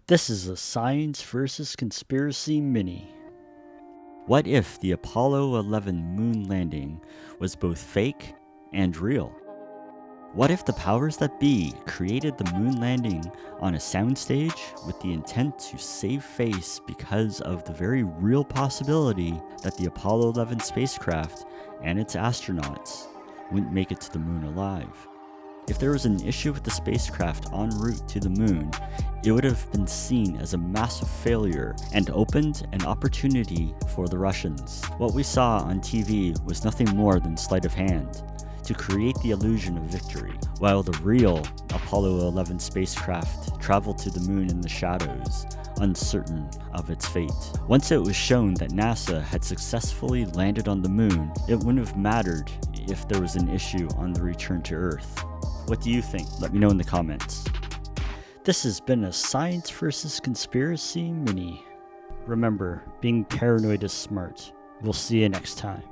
This is a Science versus Conspiracy mini. What if the Apollo 11 moon landing was both fake and real? What if the powers that be created the moon landing on a soundstage with the intent to save face because of the very real possibility that the Apollo 11 spacecraft and its astronauts wouldn't make it to the moon alive? If there was an issue with the spacecraft en route to the moon, it would have been seen as a massive failure and opened an opportunity for the Russians. What we saw on TV was nothing more than sleight of hand to create the illusion of victory, while the real Apollo 11 spacecraft traveled to the moon in the shadows, uncertain of its fate. Once it was shown that NASA had successfully landed on the moon, it wouldn't have mattered if there was an issue on the return to Earth. What do you think? Let me know in the comments. This has been a Science versus Conspiracy mini. Remember, being paranoid is smart. We'll see you next time.